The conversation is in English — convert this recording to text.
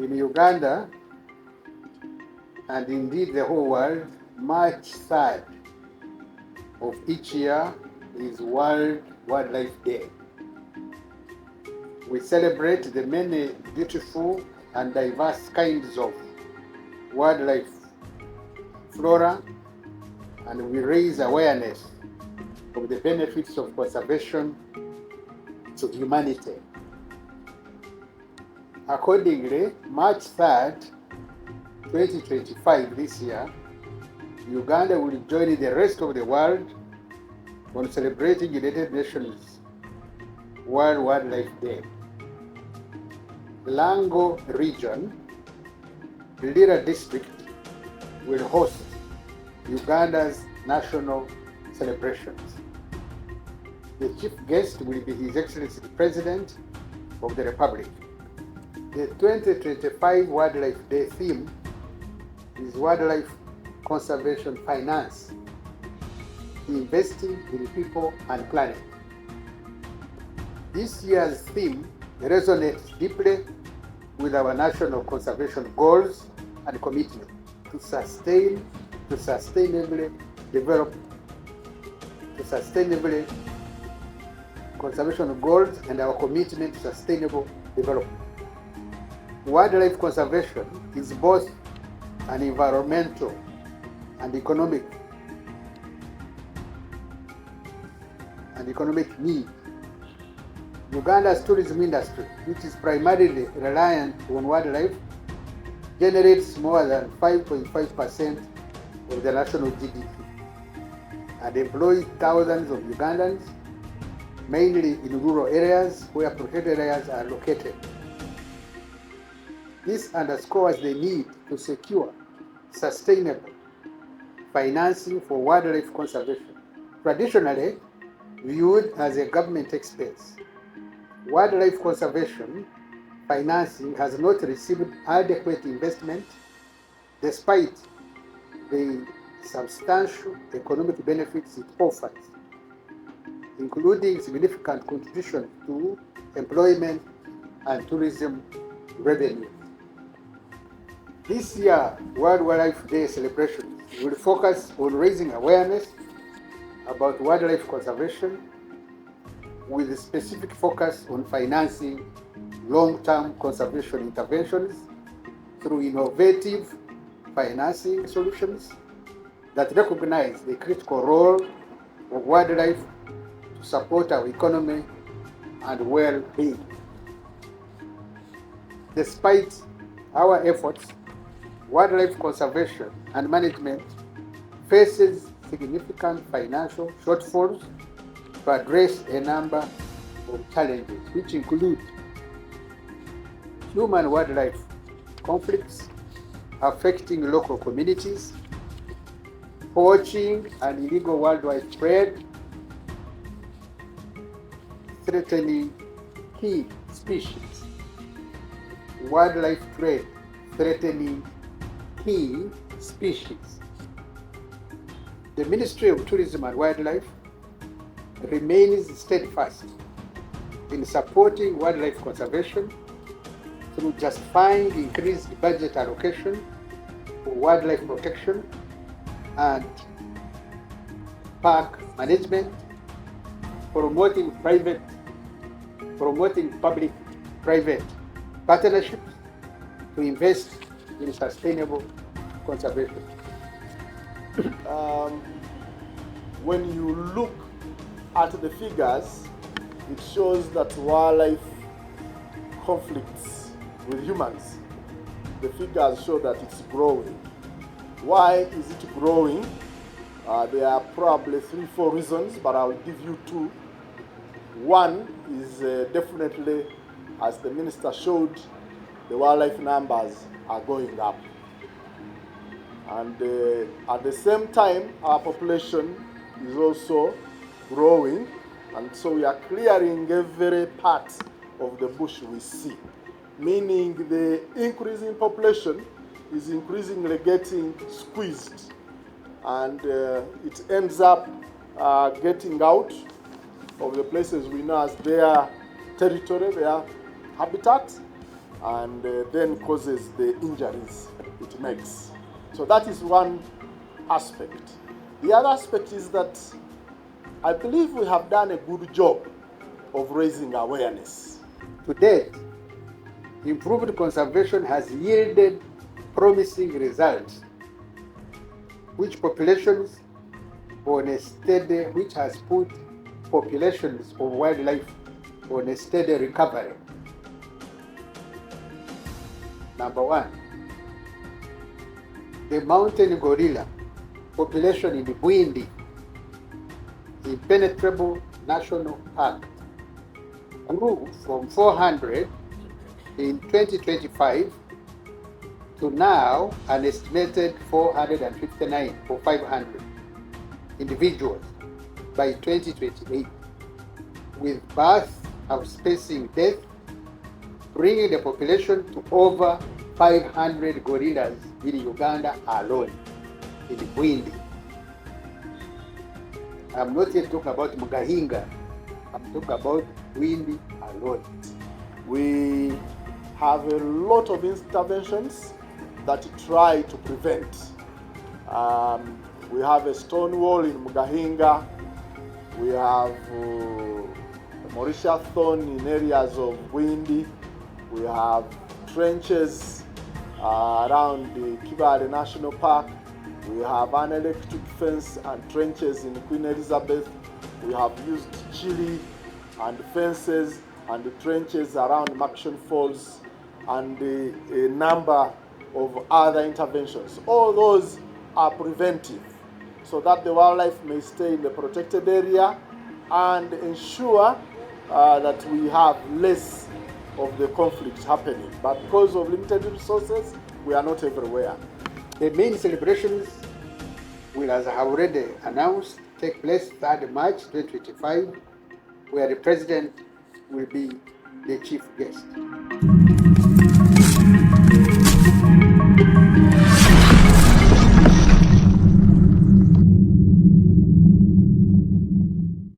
In Uganda, and indeed the whole world, March 3rd of each year is World Wildlife Day. We celebrate the many beautiful and diverse kinds of wildlife, flora, and we raise awareness of the benefits of conservation to humanity. Accordingly, March 3rd, 2025 this year, Uganda will join the rest of the world on celebrating United Nations World Wildlife Day. Lango region, Lira district, will host Uganda's national celebrations. The chief guest will be His Excellency the President of the Republic. The 2025 Wildlife Day theme is Wildlife Conservation Finance, investing in people and planet. This year's theme resonates deeply with our national conservation goals and commitment to sustainably develop conservation goals and our commitment to sustainable development. Wildlife conservation is both an environmental and economic need. Uganda's tourism industry, which is primarily reliant on wildlife, generates more than 5.5% of the national GDP and employs thousands of Ugandans, mainly in rural areas where protected areas are located. This underscores the need to secure sustainable financing for wildlife conservation. Traditionally viewed as a government expense, wildlife conservation financing has not received adequate investment despite the substantial economic benefits it offers, including significant contribution to employment and tourism revenue. This year, World Wildlife Day celebrations will focus on raising awareness about wildlife conservation with a specific focus on financing long-term conservation interventions through innovative financing solutions that recognize the critical role of wildlife to support our economy and well-being. Despite our efforts, wildlife conservation and management faces significant financial shortfalls to address a number of challenges, which include human-wildlife conflicts affecting local communities, poaching and illegal wildlife trade, threatening key species, wildlife trade threatening key species. The Ministry of Tourism and Wildlife remains steadfast in supporting wildlife conservation through justifying increased budget allocation for wildlife protection and park management, promoting public-private partnerships to invest in sustainable conservation. When you look at the figures, it shows that wildlife conflicts with humans, the figures show that it's growing. Why is it growing? There are probably 3-4 reasons, but I'll give you 2. One is definitely, as the minister showed, the wildlife numbers are going up. And at the same time, our population is also growing, and so we are clearing every part of the bush we see, meaning the increase in population is increasingly getting squeezed, and it ends up getting out of the places we know as their territory, their habitat, and then causes the injuries it makes. So that is one aspect. The other aspect is that I believe we have done a good job of raising awareness. To date, improved conservation has yielded promising results, which has put populations of wildlife on a steady recovery. Number one, the mountain gorilla population in Bwindi, Impenetrable National Park, grew from 400 in 2025 to now an estimated 459 or 500 individuals by 2028, with birth outspacing death, bringing the population to over 500 gorillas in Uganda alone, in Bwindi. I'm not yet talking about Mugahinga, I'm talking about Bwindi alone. We have a lot of interventions that try to prevent. We have a stone wall in Mugahinga. We have Mauritius thorn in areas of Bwindi. We have trenches around the Kibale National Park. We have an electric fence and trenches in Queen Elizabeth. We have used chili and fences and the trenches around Maction Falls and a number of other interventions. All those are preventive so that the wildlife may stay in the protected area and ensure that we have less of the conflict happening. But because of limited resources, we are not everywhere. The main celebrations will, as I have already announced, take place 3rd March 2025, where the President will be the chief guest.